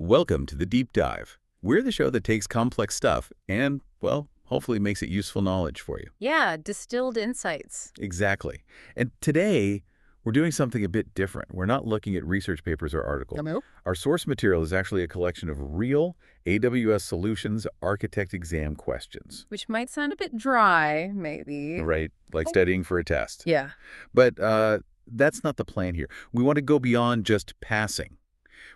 Welcome to the Deep Dive. We're the show that takes complex stuff and, well, hopefully makes it useful knowledge for you. Yeah, distilled insights. Exactly. And today, we're doing something a bit different. We're not looking at research papers or articles. Nope. Our source material is actually a collection of real AWS Solutions architect exam questions. Which might sound a bit dry, maybe. Right? Like studying for a test. Yeah. But that's not the plan here. We want to go beyond just passing.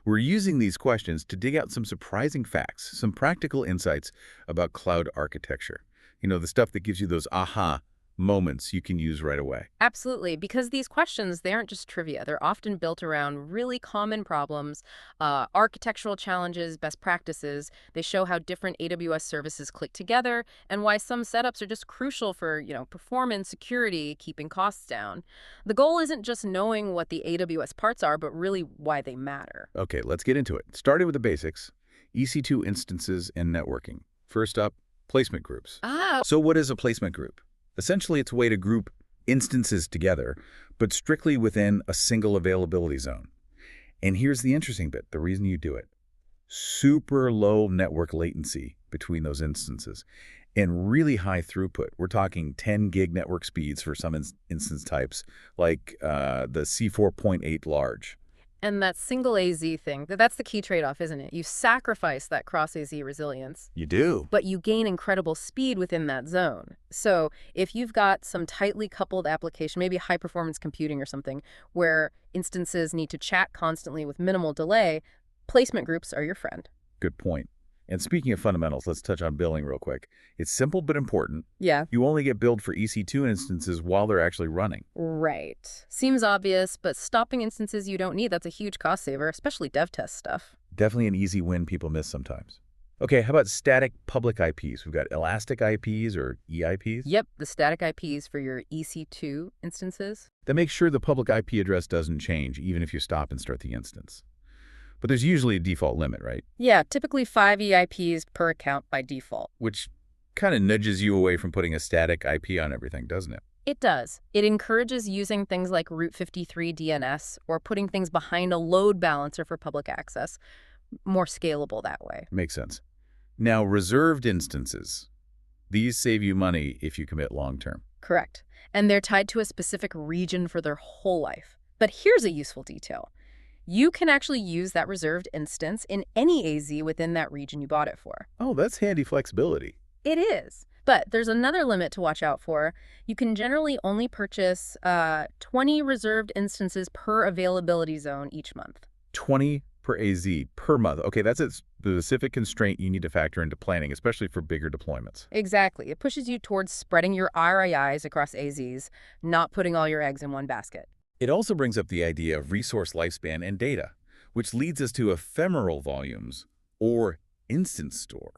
We're using these questions to dig out some surprising facts, some practical insights about cloud architecture. You know, the stuff that gives you those aha moments you can use right away. Absolutely, because these questions, they aren't just trivia. They're often built around really common problems, architectural challenges, best practices. They show how different AWS services click together and why some setups are just crucial for, performance, security, keeping costs down. The goal isn't just knowing what the AWS parts are, but really why they matter. Okay, let's get into it. Starting with the basics, EC2 instances and networking. First up, placement groups. So what is a placement group? Essentially, it's a way to group instances together, but strictly within a single availability zone. And here's the interesting bit, the reason you do it. Super low network latency between those instances and really high throughput. We're talking 10 gig network speeds for some instance types, like the C4.8 large. And that single AZ thing, that's the key trade-off, isn't it? You sacrifice that cross-AZ resilience. You do. But you gain incredible speed within that zone. So if you've got some tightly coupled application, maybe high-performance computing or something, where instances need to chat constantly with minimal delay, placement groups are your friend. Good point. And speaking of fundamentals, let's touch on billing real quick. It's simple but important. Yeah. You only get billed for EC2 instances while they're actually running. Right. Seems obvious, but stopping instances you don't need, that's a huge cost saver, especially dev test stuff. Definitely an easy win people miss sometimes. Okay, how about static public IPs? We've got elastic IPs or EIPs. Yep, the static IPs for your EC2 instances. That makes sure the public IP address doesn't change, even if you stop and start the instance. But there's usually a default limit, right? Yeah, typically 5 EIPs per account by default. Which kind of nudges you away from putting a static IP on everything, doesn't it? It does. It encourages using things like Route 53 DNS or putting things behind a load balancer for public access. More scalable that way. Makes sense. Now, reserved instances. These save you money if you commit long-term. Correct. And they're tied to a specific region for their whole life. But here's a useful detail. You can actually use that reserved instance in any AZ within that region you bought it for. Oh, that's handy flexibility. It is. But there's another limit to watch out for. You can generally only purchase 20 reserved instances per availability zone each month. 20 per AZ per month. Okay, that's a specific constraint you need to factor into planning, especially for bigger deployments. Exactly. It pushes you towards spreading your RIIs across AZs, not putting all your eggs in one basket. It also brings up the idea of resource lifespan and data, which leads us to ephemeral volumes or instance store.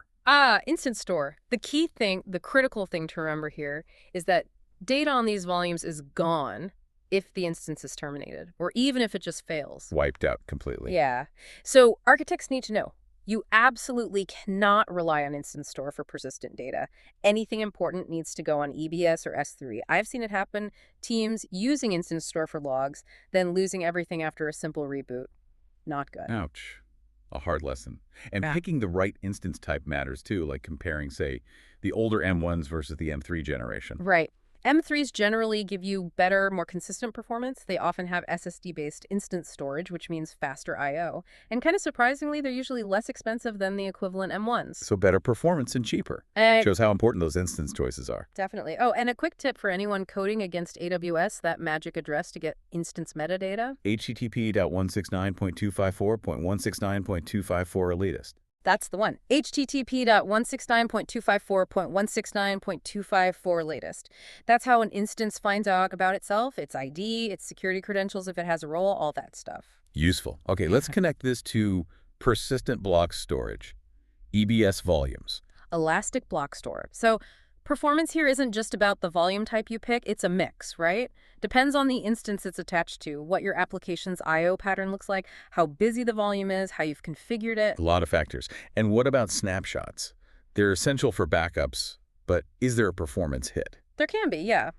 Instance store. The key thing, the critical thing to remember here is that data on these volumes is gone if the instance is terminated, or even if it just fails. Wiped out completely. Yeah. So architects need to know. You absolutely cannot rely on instance store for persistent data. Anything important needs to go on EBS or S3. I've seen it happen, teams using instance store for logs, then losing everything after a simple reboot. Not good. Ouch. A hard lesson. And Yeah. picking the right instance type matters too, like comparing, say, the older M1s versus the M3 generation. Right. M3s generally give you better, more consistent performance. They often have SSD-based instance storage, which means faster I/O. And kind of surprisingly, they're usually less expensive than the equivalent M1s. So better performance and cheaper. Shows how important those instance choices are. Definitely. Oh, and a quick tip for anyone coding against AWS, that magic address to get instance metadata. http.169.254.169.254 elitist. That's the one. http.169.254.169.254 latest. That's how an instance finds out about itself, its ID, its security credentials if it has a role, all that stuff. Useful. Okay, let's connect this to persistent block storage, EBS volumes. Elastic block store. So performance here isn't just about the volume type you pick, it's a mix, right? Depends on the instance it's attached to, what your application's I/O pattern looks like, how busy the volume is, how you've configured it. A lot of factors. And what about snapshots? They're essential for backups, but is there a performance hit? There can be, yeah.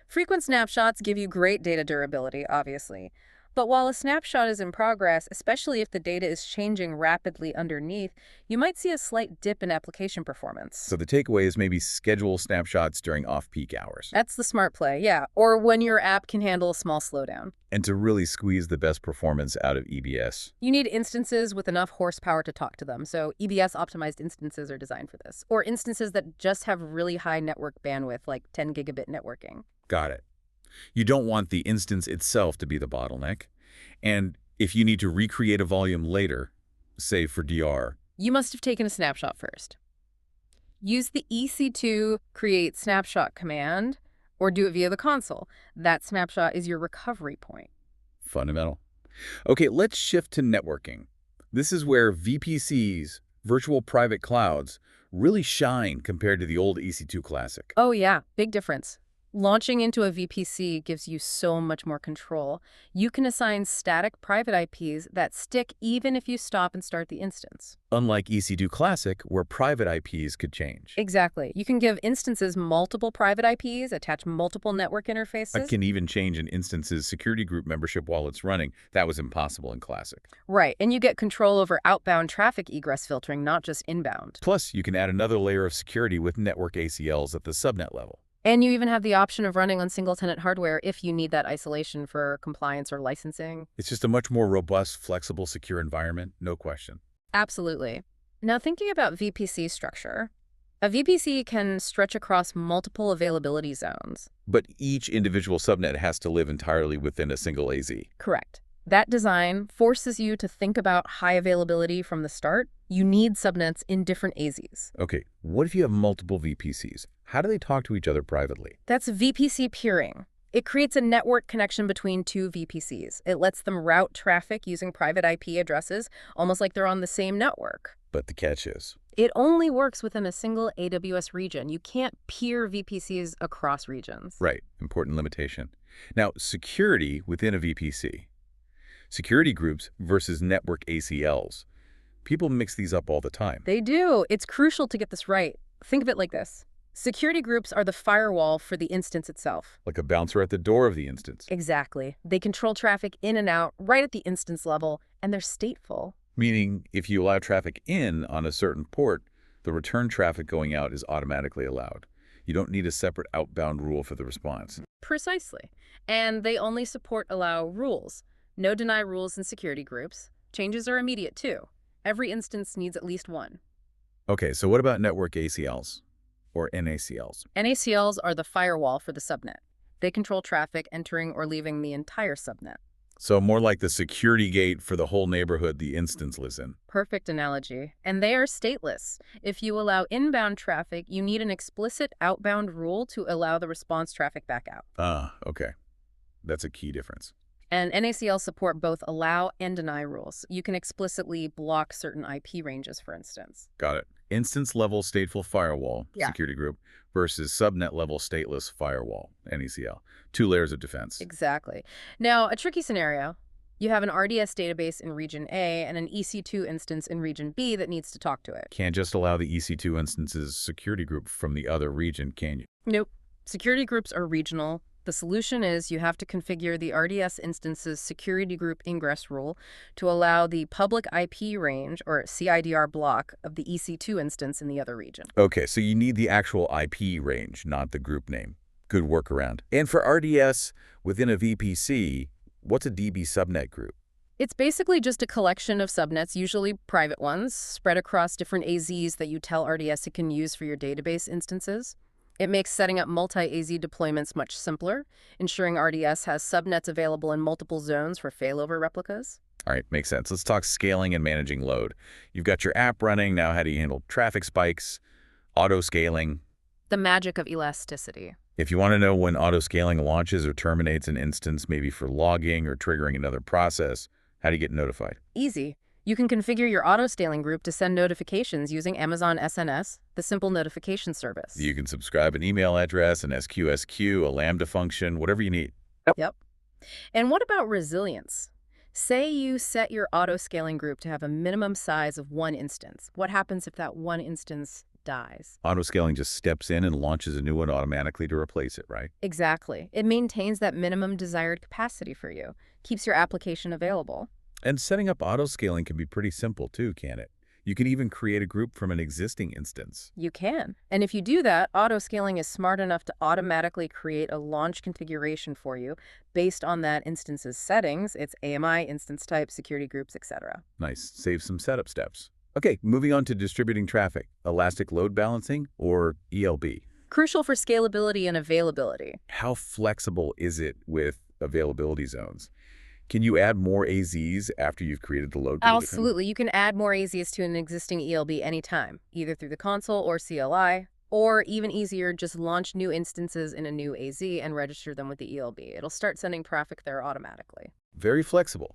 Frequent snapshots give you great data durability, obviously. But while a snapshot is in progress, especially if the data is changing rapidly underneath, you might see a slight dip in application performance. So the takeaway is maybe schedule snapshots during off-peak hours. That's the smart play, yeah. Or when your app can handle a small slowdown. And to really squeeze the best performance out of EBS. You need instances with enough horsepower to talk to them, so EBS-optimized instances are designed for this. Or instances that just have really high network bandwidth, like 10 gigabit networking. Got it. You don't want the instance itself to be the bottleneck. And if you need to recreate a volume later, say for DR, you must have taken a snapshot first. Use the EC2 create snapshot command, or do it via the console. That snapshot is your recovery point. Fundamental. Okay, let's shift to networking. This is where VPCs, virtual private clouds, really shine compared to the old EC2 classic. Oh yeah, big difference. Launching into a VPC gives you so much more control. You can assign static private IPs that stick even if you stop and start the instance. Unlike EC2 Classic, where private IPs could change. Exactly. You can give instances multiple private IPs, attach multiple network interfaces. I can even change an instance's security group membership while it's running. That was impossible in Classic. Right, and you get control over outbound traffic egress filtering, not just inbound. Plus, you can add another layer of security with network ACLs at the subnet level. And you even have the option of running on single-tenant hardware if you need that isolation for compliance or licensing. It's just a much more robust, flexible, secure environment, no question. Absolutely. Now, thinking about VPC structure, a VPC can stretch across multiple availability zones. But each individual subnet has to live entirely within a single AZ. Correct. That design forces you to think about high availability from the start. You need subnets in different AZs. Okay, what if you have multiple VPCs? How do they talk to each other privately? That's VPC peering. It creates a network connection between two VPCs. It lets them route traffic using private IP addresses, almost like they're on the same network. But the catch is, it only works within a single AWS region. You can't peer VPCs across regions. Right, important limitation. Now, security within a VPC. Security groups versus network ACLs. People mix these up all the time. They do. It's crucial to get this right. Think of it like this. Security groups are the firewall for the instance itself. Like a bouncer at the door of the instance. Exactly. They control traffic in and out right at the instance level, and they're stateful. Meaning, if you allow traffic in on a certain port, the return traffic going out is automatically allowed. You don't need a separate outbound rule for the response. Precisely. And they only support allow rules. No deny rules in security groups. Changes are immediate, too. Every instance needs at least one. Okay, so what about network ACLs? Or NACLs? NACLs are the firewall for the subnet. They control traffic entering or leaving the entire subnet. So more like the security gate for the whole neighborhood the instance lives in. Perfect analogy. And they are stateless. If you allow inbound traffic, you need an explicit outbound rule to allow the response traffic back out. Ah, okay. That's a key difference. And NACL support both allow and deny rules. You can explicitly block certain IP ranges, for instance. Got it. Instance-level stateful firewall, security group, versus subnet-level stateless firewall, NACL. Two layers of defense. Exactly. Now, a tricky scenario. You have an RDS database in region A and an EC2 instance in region B that needs to talk to it. Can't just allow the EC2 instance's security group from the other region, can you? Nope. Security groups are regional. The solution is you have to configure the RDS instance's security group ingress rule to allow the public IP range, or CIDR block, of the EC2 instance in the other region. Okay, so you need the actual IP range, not the group name. Good workaround. And for RDS within a VPC, what's a DB subnet group? It's basically just a collection of subnets, usually private ones, spread across different AZs that you tell RDS it can use for your database instances. It makes setting up multi-AZ deployments much simpler, ensuring RDS has subnets available in multiple zones for failover replicas. All right, makes sense. Let's talk scaling and managing load. You've got your app running. Now how do you handle traffic spikes, auto-scaling? The magic of elasticity. If you want to know when auto-scaling launches or terminates an instance, maybe for logging or triggering another process, how do you get notified? Easy. You can configure your auto-scaling group to send notifications using Amazon SNS, the simple notification service. You can subscribe an email address, an SQSQ, a Lambda function, whatever you need. Yep. And what about resilience? Say you set your auto-scaling group to have a minimum size of one instance. What happens if that one instance dies? Autoscaling just steps in and launches a new one automatically to replace it, right? Exactly. It maintains that minimum desired capacity for you, keeps your application available. And setting up autoscaling can be pretty simple too, can't it? You can even create a group from an existing instance. You can. And if you do that, auto-scaling is smart enough to automatically create a launch configuration for you based on that instance's settings, its AMI, instance type, security groups, etc. Nice. Save some setup steps. Okay, moving on to distributing traffic. Elastic load balancing, or ELB. Crucial for scalability and availability. How flexible is it with availability zones? Can you add more AZs after you've created the load pool? Absolutely. You can add more AZs to an existing ELB anytime, either through the console or CLI, or even easier, just launch new instances in a new AZ and register them with the ELB. It'll start sending traffic there automatically. Very flexible.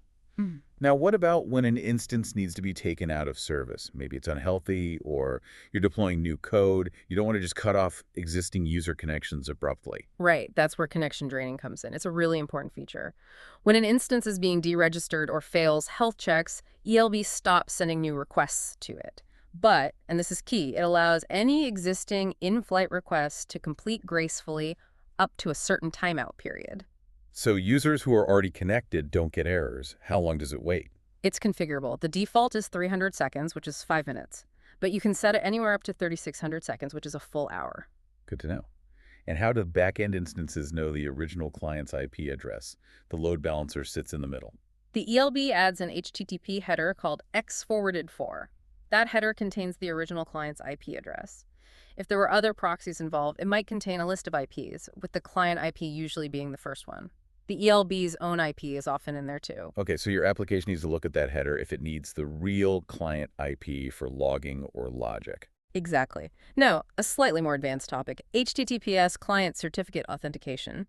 Now, what about when an instance needs to be taken out of service? Maybe it's unhealthy or you're deploying new code. You don't want to just cut off existing user connections abruptly. Right, that's where connection draining comes in. It's a really important feature. When an instance is being deregistered or fails health checks, ELB stops sending new requests to it. But, and this is key, it allows any existing in-flight requests to complete gracefully up to a certain timeout period. So users who are already connected don't get errors. How long does it wait? It's configurable. The default is 300 seconds, which is 5 minutes. But you can set it anywhere up to 3,600 seconds, which is a full hour. Good to know. And how do back-end instances know the original client's IP address? The load balancer sits in the middle. The ELB adds an HTTP header called x_forwarded_for. That header contains the original client's IP address. If there were other proxies involved, it might contain a list of IPs, with the client IP usually being the first one. The ELB's own IP is often in there too. Okay, so your application needs to look at that header if it needs the real client IP for logging or logic. Exactly. Now, a slightly more advanced topic, HTTPS client certificate authentication.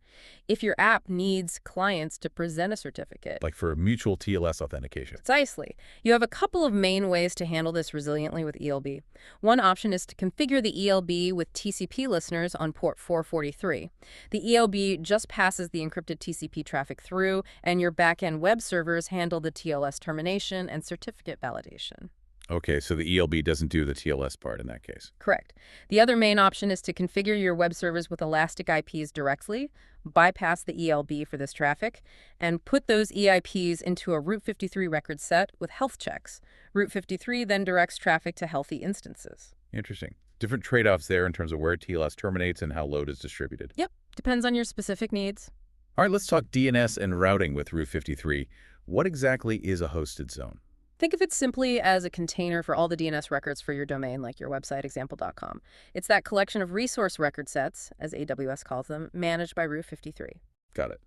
If your app needs clients to present a certificate. Like for mutual TLS authentication. Precisely. You have a couple of main ways to handle this resiliently with ELB. One option is to configure the ELB with TCP listeners on port 443. The ELB just passes the encrypted TCP traffic through, and your backend web servers handle the TLS termination and certificate validation. Okay, so the ELB doesn't do the TLS part in that case. Correct. The other main option is to configure your web servers with elastic IPs directly, bypass the ELB for this traffic, and put those EIPs into a Route 53 record set with health checks. Route 53 then directs traffic to healthy instances. Interesting. Different trade-offs there in terms of where TLS terminates and how load is distributed. Yep. Depends on your specific needs. All right, let's talk DNS and routing with Route 53. What exactly is a hosted zone? Think of it simply as a container for all the DNS records for your domain, like your website, example.com. It's that collection of resource record sets, as AWS calls them, managed by Route 53. Got it.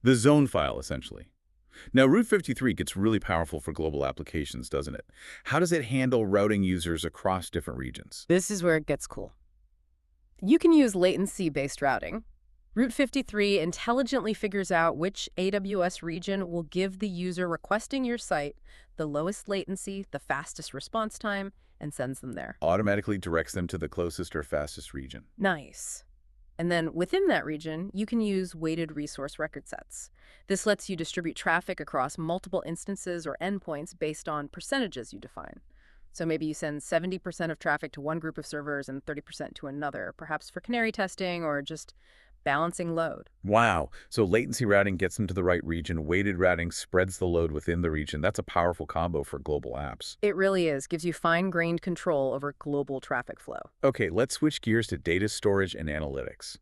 The zone file, essentially. Now, Route 53 gets really powerful for global applications, doesn't it? How does it handle routing users across different regions? This is where it gets cool. You can use latency-based routing. Route 53 intelligently figures out which AWS region will give the user requesting your site the lowest latency, the fastest response time, and sends them there. Automatically directs them to the closest or fastest region. Nice. And then within that region, you can use weighted resource record sets. This lets you distribute traffic across multiple instances or endpoints based on percentages you define. So maybe you send 70% of traffic to one group of servers and 30% to another, perhaps for canary testing or just balancing load. Wow. So latency routing gets them to the right region. Weighted routing spreads the load within the region. That's a powerful combo for global apps. It really is. Gives you fine-grained control over global traffic flow. Okay, let's switch gears to data storage and analytics.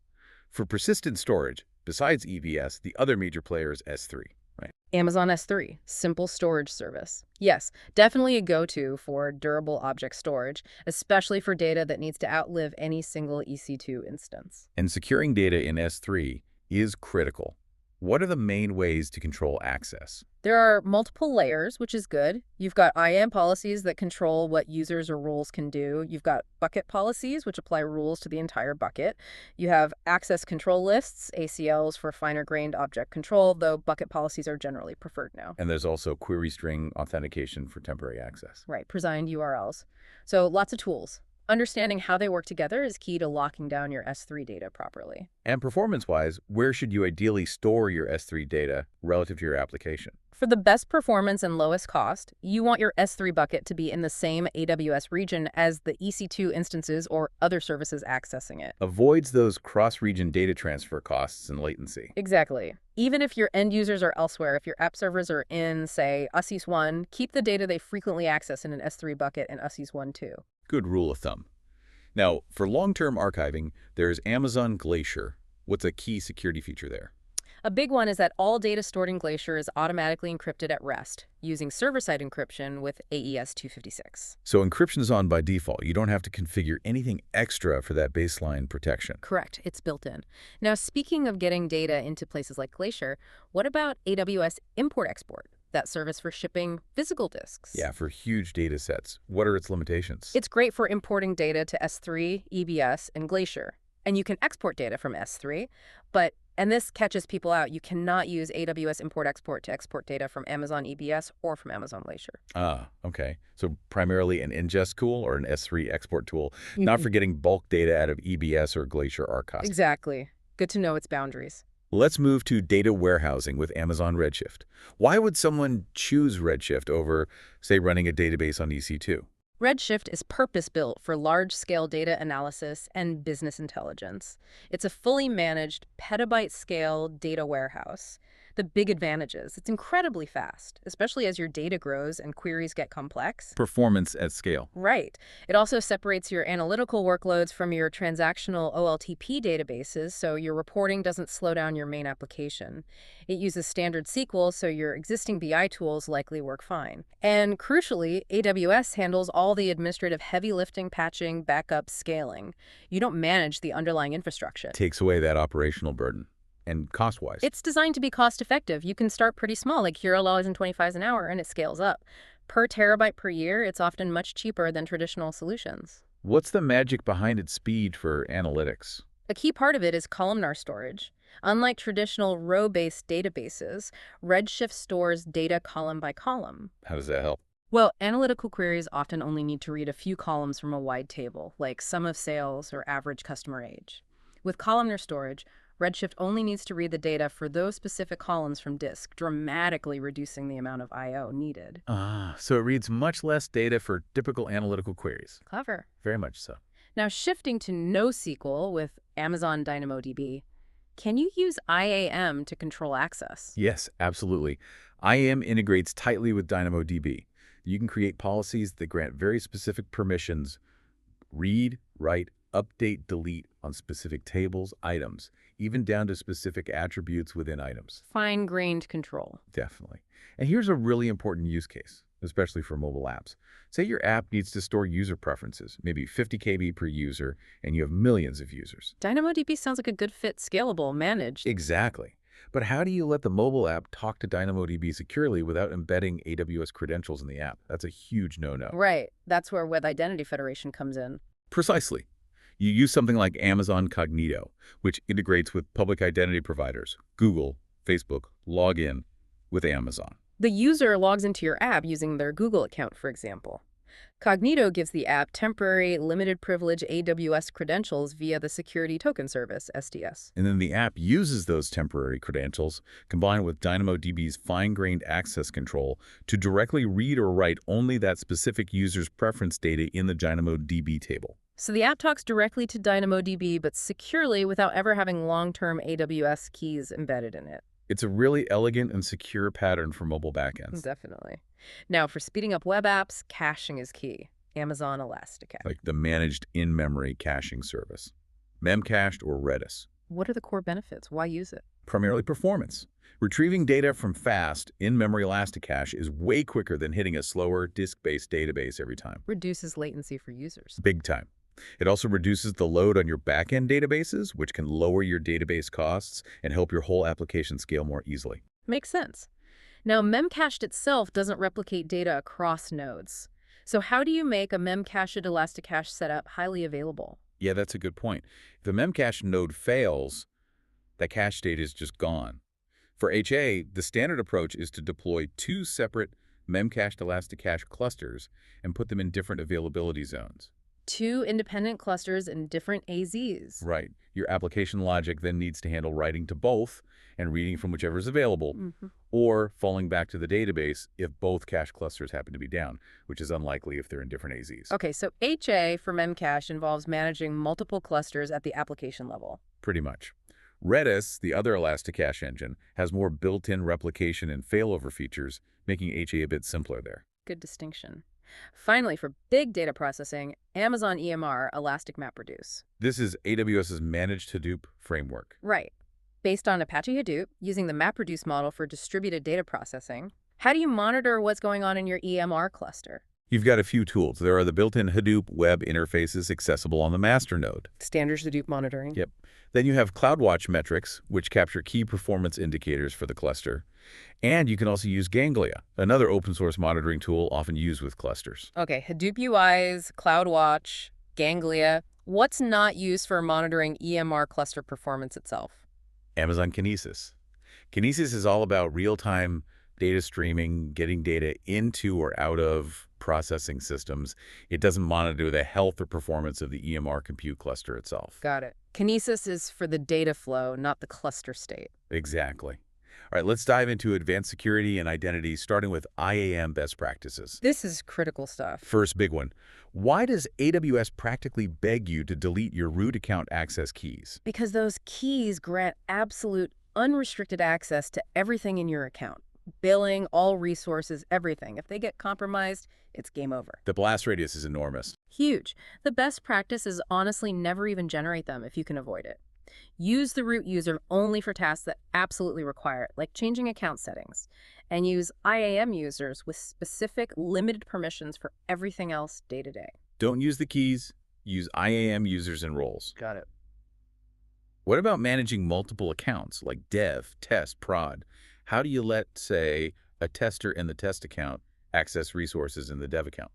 For persistent storage, besides EVS, the other major player is S3, right? Amazon S3, simple storage service. Yes, definitely a go-to for durable object storage, especially for data that needs to outlive any single EC2 instance. And securing data in S3 is critical. What are the main ways to control access? There are multiple layers, which is good. You've got IAM policies that control what users or roles can do. You've got bucket policies, which apply rules to the entire bucket. You have access control lists, ACLs for finer-grained object control, though bucket policies are generally preferred now. And there's also query string authentication for temporary access. Right, presigned URLs. So lots of tools. Understanding how they work together is key to locking down your S3 data properly. And performance-wise, where should you ideally store your S3 data relative to your application? For the best performance and lowest cost, you want your S3 bucket to be in the same AWS region as the EC2 instances or other services accessing it. Avoids those cross-region data transfer costs and latency. Exactly. Even if your end users are elsewhere, if your app servers are in, say, USIS 1, keep the data they frequently access in an S3 bucket in USIS 1 too. Good rule of thumb. Now, for long-term archiving, there's Amazon Glacier. What's a key security feature there? A big one is that all data stored in Glacier is automatically encrypted at rest, using server-side encryption with AES 256. So encryption is on by default. You don't have to configure anything extra for that baseline protection. Correct. It's built in. Now, speaking of getting data into places like Glacier, what about AWS Import-Export, that service for shipping physical disks? Yeah, for huge data sets. What are its limitations? It's great for importing data to S3, EBS, and Glacier. And you can export data from S3, but and this catches people out. You cannot use AWS Import-Export to export data from Amazon EBS or from Amazon Glacier. Ah, okay. So primarily an ingest tool or an S3 export tool, not for getting bulk data out of EBS or Glacier archives. Exactly. Good to know its boundaries. Let's move to data warehousing with Amazon Redshift. Why would someone choose Redshift over, say, running a database on EC2? Redshift is purpose-built for large-scale data analysis and business intelligence. It's a fully managed, petabyte-scale data warehouse. The big advantages: it's incredibly fast, especially as your data grows and queries get complex. Performance at scale. Right. It also separates your analytical workloads from your transactional OLTP databases, so your reporting doesn't slow down your main application. It uses standard SQL, so your existing BI tools likely work fine. And crucially, AWS handles all the administrative heavy lifting, patching, backup, scaling. You don't manage the underlying infrastructure. Takes away that operational burden. And cost-wise? It's designed to be cost-effective. You can start pretty small, like $0.25 an hour, and it scales up. Per terabyte per year, it's often much cheaper than traditional solutions. What's the magic behind its speed for analytics? A key part of it is columnar storage. Unlike traditional row-based databases, Redshift stores data column by column. How does that help? Well, analytical queries often only need to read a few columns from a wide table, like sum of sales or average customer age. With columnar storage, Redshift only needs to read the data for those specific columns from disk, dramatically reducing the amount of I/O needed. So it reads much less data for typical analytical queries. Clever. Very much so. Now, shifting to NoSQL with Amazon DynamoDB, can you use IAM to control access? Yes, absolutely. IAM integrates tightly with DynamoDB. You can create policies that grant very specific permissions: read, write, update, delete on specific tables, items, even down to specific attributes within items. Fine-grained control. Definitely. And here's a really important use case, especially for mobile apps. Say your app needs to store user preferences, maybe 50 KB per user, and you have millions of users. DynamoDB sounds like a good fit, scalable, managed. Exactly. But how do you let the mobile app talk to DynamoDB securely without embedding AWS credentials in the app? That's a huge no-no. Right. That's where Web Identity Federation comes in. Precisely. You use something like Amazon Cognito, which integrates with public identity providers, Google, Facebook, log in with Amazon. The user logs into your app using their Google account, for example. Cognito gives the app temporary, limited privilege AWS credentials via the Security Token Service, SDS. And then the app uses those temporary credentials, combined with DynamoDB's fine-grained access control, to directly read or write only that specific user's preference data in the DynamoDB table. So the app talks directly to DynamoDB, but securely without ever having long-term AWS keys embedded in it. It's a really elegant and secure pattern for mobile backends. Definitely. Now, for speeding up web apps, caching is key. Amazon Elasticache. Like the managed in-memory caching service. Memcached or Redis. What are the core benefits? Why use it? Primarily performance. Retrieving data from fast, in-memory Elasticache is way quicker than hitting a slower, disk-based database every time. Reduces latency for users. Big time. It also reduces the load on your back-end databases, which can lower your database costs and help your whole application scale more easily. Makes sense. Now, Memcached itself doesn't replicate data across nodes. So how do you make a Memcached Elasticache setup highly available? Yeah, that's a good point. If a Memcached node fails, that cache state is just gone. For HA, the standard approach is to deploy 2 separate Memcached Elasticache clusters and put them in different availability zones. 2 independent clusters and different AZs. Right. Your application logic then needs to handle writing to both and reading from whichever is available, or falling back to the database if both cache clusters happen to be down, which is unlikely if they're in different AZs. Okay, so HA for Memcache involves managing multiple clusters at the application level. Pretty much. Redis, the other Elasticache engine, has more built-in replication and failover features, making HA a bit simpler there. Good distinction. Finally, for big data processing, Amazon EMR, Elastic MapReduce. This is AWS's managed Hadoop framework. Right. Based on Apache Hadoop, using the MapReduce model for distributed data processing, how do you monitor what's going on in your EMR cluster? You've got a few tools. There are the built-in Hadoop web interfaces accessible on the master node. Standard Hadoop monitoring. Yep. Then you have CloudWatch metrics, which capture key performance indicators for the cluster. And you can also use Ganglia, another open-source monitoring tool often used with clusters. Okay, Hadoop UIs, CloudWatch, Ganglia. What's not used for monitoring EMR cluster performance itself? Amazon Kinesis. Kinesis is all about real-time data streaming, getting data into or out of processing systems. It doesn't monitor the health or performance of the EMR compute cluster itself. Got it. Kinesis is for the data flow, not the cluster state. Exactly. All right, let's dive into advanced security and identity, starting with IAM best practices. This is critical stuff. First big one. Why does AWS practically beg you to delete your root account access keys? Because those keys grant absolute, unrestricted access to everything in your account. Billing, all resources, everything. If they get compromised, it's game over. The blast radius is enormous. Huge. The best practice is honestly never even generate them if you can avoid it. Use the root user only for tasks that absolutely require it, like changing account settings. And use IAM users with specific, limited permissions for everything else day to day. Don't use the keys. Use IAM users and roles. Got it. What about managing multiple accounts, like dev, test, prod? How do you let, say, a tester in the test account access resources in the dev account?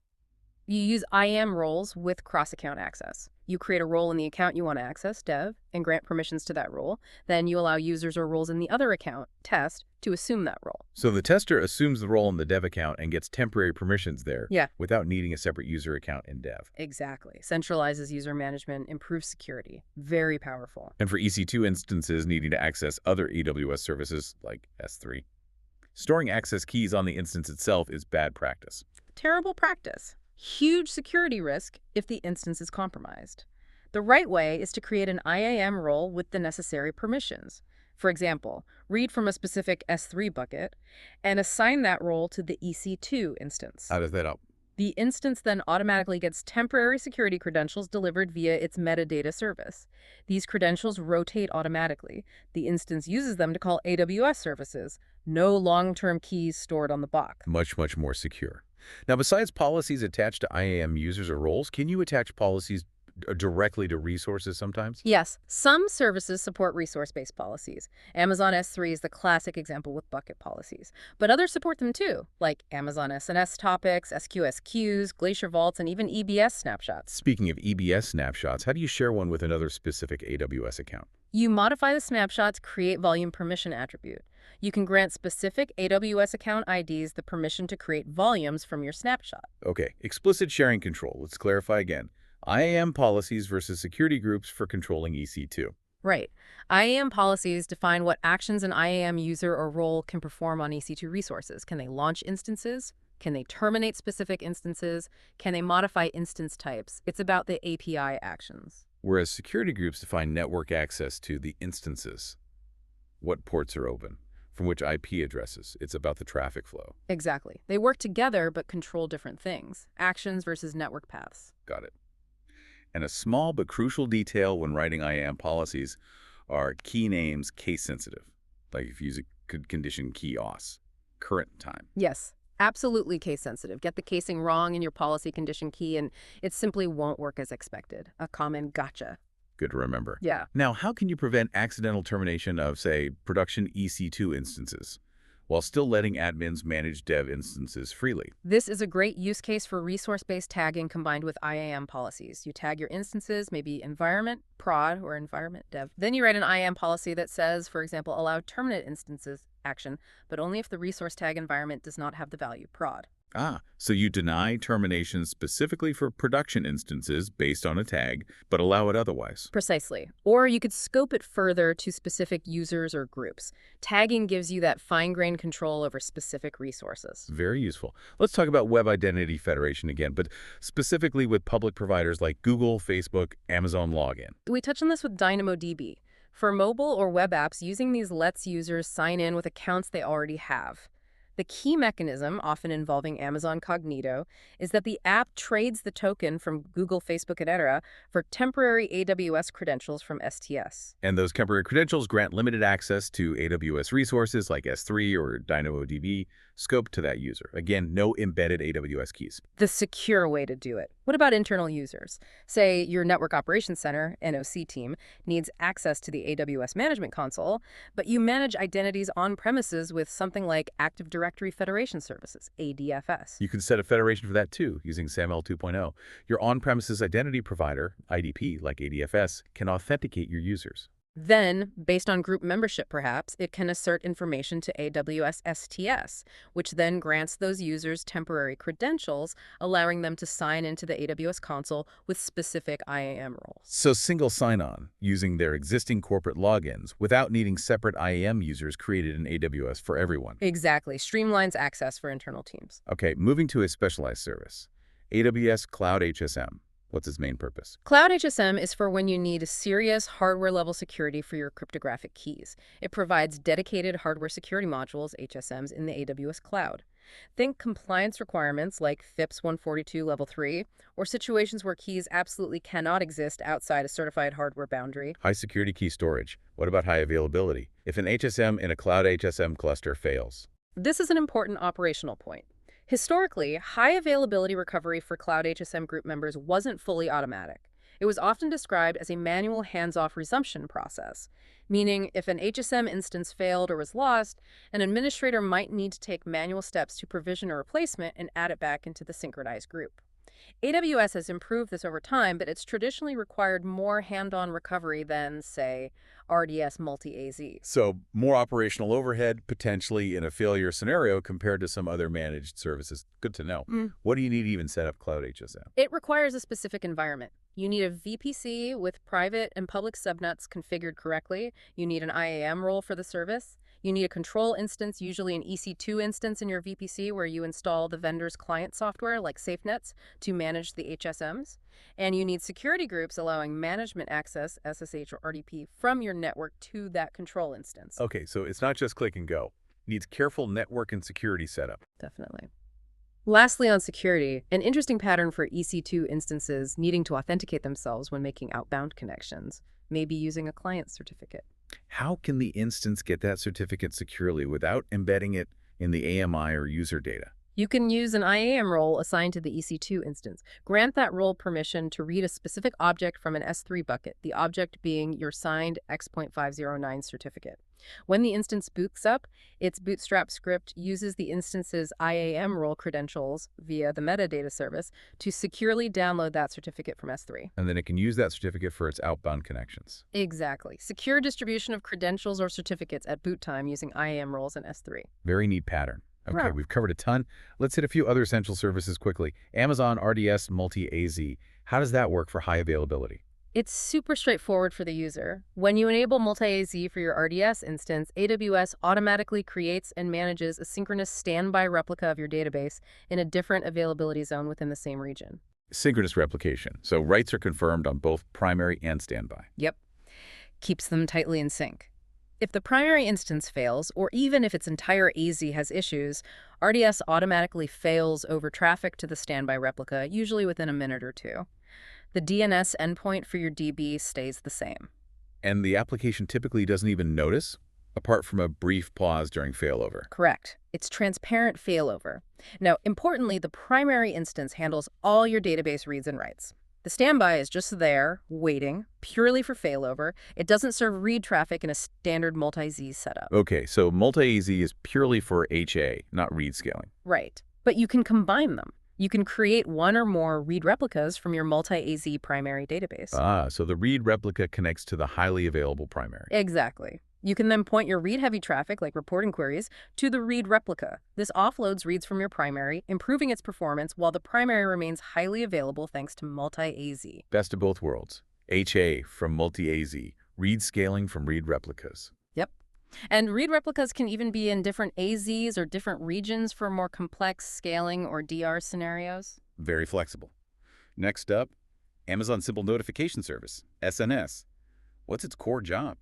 You use IAM roles with cross-account access. You create a role in the account you want to access, dev, and grant permissions to that role. Then you allow users or roles in the other account, test, to assume that role. So the tester assumes the role in the dev account and gets temporary permissions there without needing a separate user account in dev. Exactly. Centralizes user management, improves security. Very powerful. And for EC2 instances needing to access other AWS services like S3, storing access keys on the instance itself is bad practice. Terrible practice. Huge security risk if the instance is compromised. The right way is to create an IAM role with the necessary permissions. For example, read from a specific S3 bucket and assign that role to the EC2 instance. How does that help? The instance then automatically gets temporary security credentials delivered via its metadata service. These credentials rotate automatically. The instance uses them to call AWS services. No long-term keys stored on the box. Much, much more secure. Now, besides policies attached to IAM users or roles, can you attach policies directly to resources sometimes? Yes, some services support resource-based policies. Amazon S3 is the classic example with bucket policies. But others support them too, like Amazon SNS topics, SQS queues, Glacier vaults, and even EBS snapshots. Speaking of EBS snapshots, how do you share one with another specific AWS account? You modify the snapshot's create volume permission attribute. You can grant specific AWS account IDs the permission to create volumes from your snapshot. Okay, explicit sharing control. Let's clarify again. IAM policies versus security groups for controlling EC2. Right. IAM policies define what actions an IAM user or role can perform on EC2 resources. Can they launch instances? Can they terminate specific instances? Can they modify instance types? It's about the API actions. Whereas security groups define network access to the instances. What ports are open? From which IP addresses? It's about the traffic flow. Exactly. They work together but control different things. Actions versus network paths. Got it. And a small but crucial detail when writing IAM policies are key names case sensitive. Like if you use a condition key OS, current time. Yes. Absolutely case sensitive. Get the casing wrong in your policy condition key and it simply won't work as expected. A common gotcha. Good to remember. Yeah. Now, how can you prevent accidental termination of, say, production EC2 instances while still letting admins manage dev instances freely? This is a great use case for resource-based tagging combined with IAM policies. You tag your instances, maybe environment, prod, or environment dev. Then you write an IAM policy that says, for example, allow terminate instances action, but only if the resource tag environment does not have the value prod. So you deny termination specifically for production instances based on a tag, but allow it otherwise. Precisely. Or you could scope it further to specific users or groups. Tagging gives you that fine-grained control over specific resources. Very useful. Let's talk about Web Identity Federation again, but specifically with public providers like Google, Facebook, Amazon Login. We touched on this with DynamoDB. For mobile or web apps, using these lets users sign in with accounts they already have. The key mechanism, often involving Amazon Cognito, is that the app trades the token from Google, Facebook, etc. for temporary AWS credentials from STS. And those temporary credentials grant limited access to AWS resources like S3 or DynamoDB, scoped to that user. Again, no embedded AWS keys. The secure way to do it. What about internal users? Say your Network Operations Center, NOC team, needs access to the AWS Management Console, but you manage identities on premises with something like Active Directory Federation Services, ADFS. You can set a federation for that too, using SAML 2.0. Your on-premises identity provider, IDP, like ADFS, can authenticate your users. Then, based on group membership perhaps, it can assert information to AWS STS, which then grants those users temporary credentials, allowing them to sign into the AWS console with specific IAM roles. So single sign-on, using their existing corporate logins without needing separate IAM users created in AWS for everyone. Exactly. Streamlines access for internal teams. Okay, moving to a specialized service. AWS Cloud HSM. What's its main purpose? Cloud HSM is for when you need serious hardware-level security for your cryptographic keys. It provides dedicated hardware security modules, HSMs, in the AWS cloud. Think compliance requirements like FIPS 142 Level 3, or situations where keys absolutely cannot exist outside a certified hardware boundary. High security key storage. What about high availability? If an HSM in a Cloud HSM cluster fails? This is an important operational point. Historically, high availability recovery for Cloud HSM group members wasn't fully automatic. It was often described as a manual hands-off resumption process, meaning if an HSM instance failed or was lost, an administrator might need to take manual steps to provision a replacement and add it back into the synchronized group. AWS has improved this over time, but it's traditionally required more hand-on recovery than, say, RDS multi-AZ. So more operational overhead, potentially in a failure scenario compared to some other managed services. Good to know. What do you need to even set up Cloud HSM? It requires a specific environment. You need a VPC with private and public subnets configured correctly. You need an IAM role for the service. You need a control instance, usually an EC2 instance in your VPC where you install the vendor's client software like SafeNets to manage the HSMs. And you need security groups allowing management access, SSH or RDP, from your network to that control instance. Okay, so it's not just click and go. It needs careful network and security setup. Definitely. Lastly, on security, an interesting pattern for EC2 instances needing to authenticate themselves when making outbound connections, maybe using a client certificate. How can the instance get that certificate securely without embedding it in the AMI or user data? You can use an IAM role assigned to the EC2 instance. Grant that role permission to read a specific object from an S3 bucket, the object being your signed X.509 certificate. When the instance boots up, its bootstrap script uses the instance's IAM role credentials via the metadata service to securely download that certificate from S3. And then it can use that certificate for its outbound connections. Exactly. Secure distribution of credentials or certificates at boot time using IAM roles in S3. Very neat pattern. Okay, Wow. we've covered a ton. Let's hit a few other essential services quickly. Amazon RDS Multi-AZ. How does that work for high availability? It's super straightforward for the user. When you enable multi-AZ for your RDS instance, AWS automatically creates and manages a synchronous standby replica of your database in a different availability zone within the same region. Synchronous replication. So writes are confirmed on both primary and standby. Yep. Keeps them tightly in sync. If the primary instance fails, or even if its entire AZ has issues, RDS automatically fails over traffic to the standby replica, usually within a minute or two. The DNS endpoint for your DB stays the same. And the application typically doesn't even notice, apart from a brief pause during failover. Correct. It's transparent failover. Now, importantly, the primary instance handles all your database reads and writes. The standby is just there, waiting, purely for failover. It doesn't serve read traffic in a standard multi-Z setup. Okay, so multi-AZ is purely for HA, not read scaling. Right. But you can combine them. You can create one or more read replicas from your multi-AZ primary database. So the read replica connects to the highly available primary. Exactly. You can then point your read-heavy traffic, like reporting queries, to the read replica. This offloads reads from your primary, improving its performance while the primary remains highly available thanks to multi-AZ. Best of both worlds. HA from multi-AZ, read scaling from read replicas. Yep. And read replicas can even be in different AZs or different regions for more complex scaling or DR scenarios. Very flexible. Next up, Amazon Simple Notification Service, SNS. What's its core job?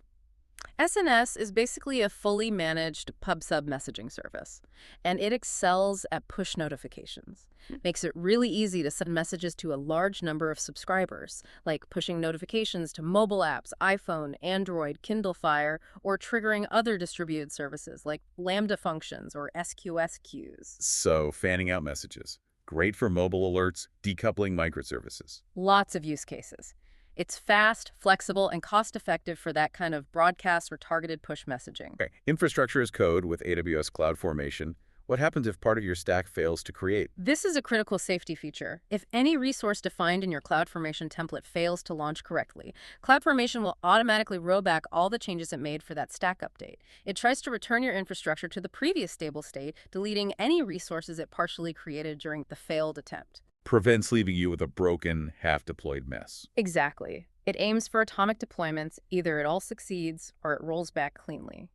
SNS is basically a fully managed pub/sub messaging service, and it excels at push notifications. Makes it really easy to send messages to a large number of subscribers, like pushing notifications to mobile apps, iPhone, Android, Kindle Fire, or triggering other distributed services like Lambda functions or SQS queues. So, fanning out messages. Great for mobile alerts, decoupling microservices. Lots of use cases. It's fast, flexible, and cost-effective for that kind of broadcast or targeted push messaging. Okay. Infrastructure as code with AWS CloudFormation. What happens if part of your stack fails to create? This is a critical safety feature. If any resource defined in your CloudFormation template fails to launch correctly, CloudFormation will automatically roll back all the changes it made for that stack update. It tries to return your infrastructure to the previous stable state, deleting any resources it partially created during the failed attempt. Prevents leaving you with a broken, half-deployed mess. Exactly. It aims for atomic deployments. Either it all succeeds or it rolls back cleanly.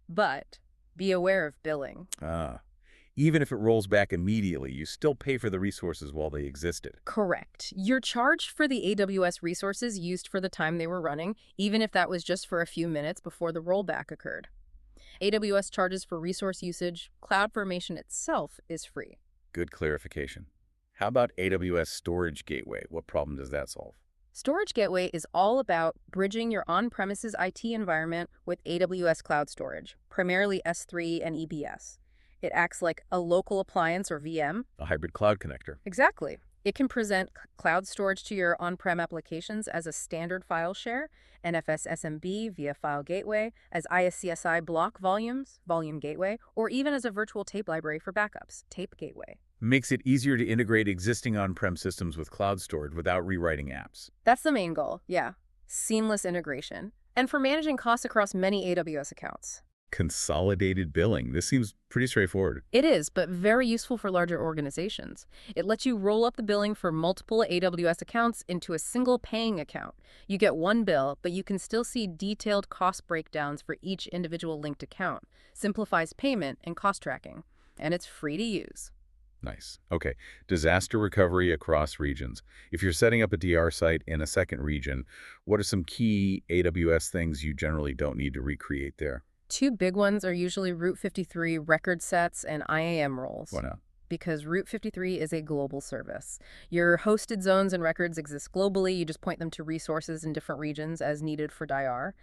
But be aware of billing. Even if it rolls back immediately, you still pay for the resources while they existed. Correct. You're charged for the AWS resources used for the time they were running, even if that was just for a few minutes before the rollback occurred. AWS charges for resource usage. CloudFormation itself is free. Good clarification. How about AWS Storage Gateway? What problem does that solve? Storage Gateway is all about bridging your on-premises IT environment with AWS Cloud Storage, primarily S3 and EBS. It acts like a local appliance or VM. A hybrid cloud connector. Exactly. It can present cloud storage to your on-prem applications as a standard file share, NFS SMB via File Gateway, as ISCSI block volumes, Volume Gateway, or even as a virtual tape library for backups, Tape Gateway. Makes it easier to integrate existing on-prem systems with cloud storage without rewriting apps. That's the main goal, yeah. Seamless integration. And for managing costs across many AWS accounts. Consolidated billing. This seems pretty straightforward. It is, but very useful for larger organizations. It lets you roll up the billing for multiple AWS accounts into a single paying account. You get one bill, but you can still see detailed cost breakdowns for each individual linked account. Simplifies payment and cost tracking. And it's free to use. Nice. Okay. Disaster recovery across regions. If you're setting up a DR site in a second region, what are some key AWS things you generally don't need to recreate there? Two big ones are usually Route 53 record sets and IAM roles. Why not? Because Route 53 is a global service. Your hosted zones and records exist globally. You just point them to resources in different regions as needed for DIR.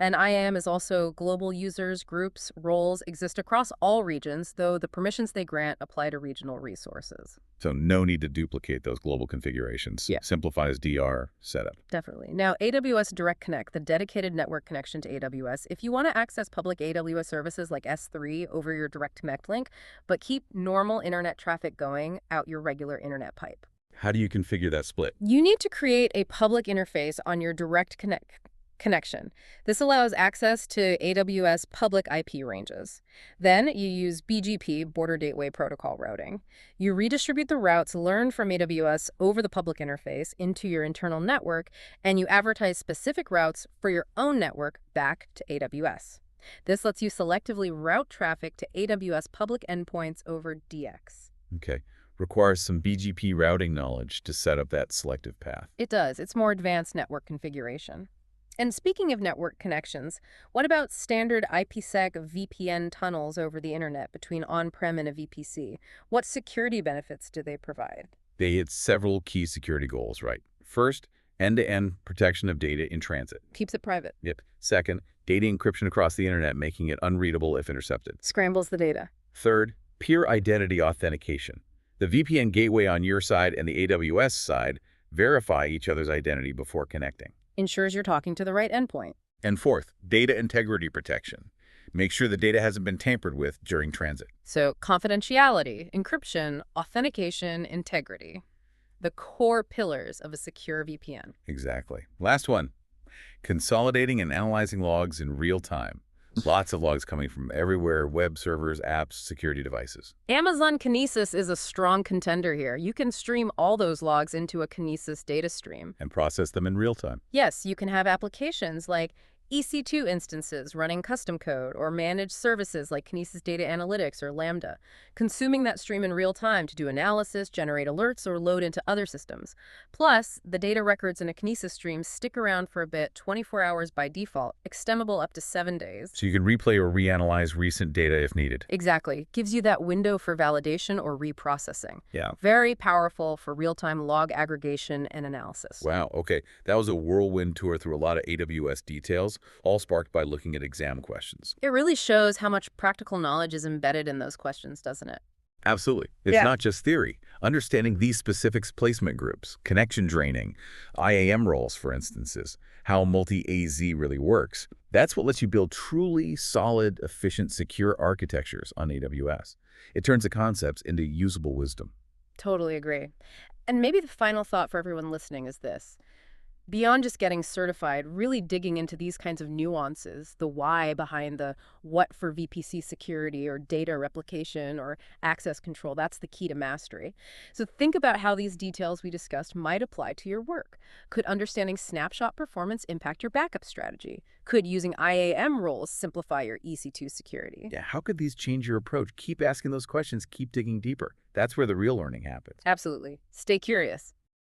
And IAM is also global users, groups, roles exist across all regions, though the permissions they grant apply to regional resources. So no need to duplicate those global configurations. Yeah. Simplifies DR setup. Definitely. Now, AWS Direct Connect, the dedicated network connection to AWS, if you want to access public AWS services like S3 over your Direct Connect link, but keep normal internet traffic going out your regular internet pipe. How do you configure that split? You need to create a public interface on your Direct Connect connection. This allows access to AWS public IP ranges. Then you use BGP, Border Gateway Protocol routing. You redistribute the routes learned from AWS over the public interface into your internal network, and you advertise specific routes for your own network back to AWS. This lets you selectively route traffic to AWS public endpoints over DX. Okay. Requires some BGP routing knowledge to set up that selective path. It does. It's more advanced network configuration. And speaking of network connections, what about standard IPsec VPN tunnels over the internet between on-prem and a VPC? What security benefits do they provide? They hit several key security goals, right? First, end-to-end protection of data in transit. Keeps it private. Yep. Second, data encryption across the internet, making it unreadable if intercepted. Scrambles the data. Third, peer identity authentication. The VPN gateway on your side and the AWS side verify each other's identity before connecting. Ensures you're talking to the right endpoint. And fourth, data integrity protection. Make sure the data hasn't been tampered with during transit. So confidentiality, encryption, authentication, integrity. The core pillars of a secure VPN. Exactly. Last one, consolidating and analyzing logs in real time. Lots of logs coming from everywhere, web servers, apps, security devices. Amazon Kinesis is a strong contender here. You can stream all those logs into a Kinesis data stream. And process them in real time. Yes, you can have applications like EC2 instances running custom code or managed services like Kinesis Data Analytics or Lambda, consuming that stream in real time to do analysis, generate alerts, or load into other systems. Plus, the data records in a Kinesis stream stick around for a bit, 24 hours by default, extendable up to 7 days. So you can replay or reanalyze recent data if needed. Exactly. Gives you that window for validation or reprocessing. Yeah. Very powerful for real-time log aggregation and analysis. Wow, okay. That was a whirlwind tour through a lot of AWS details, all sparked by looking at exam questions. It really shows how much practical knowledge is embedded in those questions, doesn't it? Absolutely. It's not just theory. Understanding these specific placement groups, connection draining, IAM roles, for instances, how multi-AZ really works, that's what lets you build truly solid, efficient, secure architectures on AWS. It turns the concepts into usable wisdom. Totally agree. And maybe the final thought for everyone listening is this. Beyond just getting certified, really digging into these kinds of nuances, the why behind the what for VPC security or data replication or access control, that's the key to mastery. So think about how these details we discussed might apply to your work. Could understanding snapshot performance impact your backup strategy? Could using IAM roles simplify your EC2 security? Yeah, how could these change your approach? Keep asking those questions, keep digging deeper. That's where the real learning happens. Absolutely. Stay curious.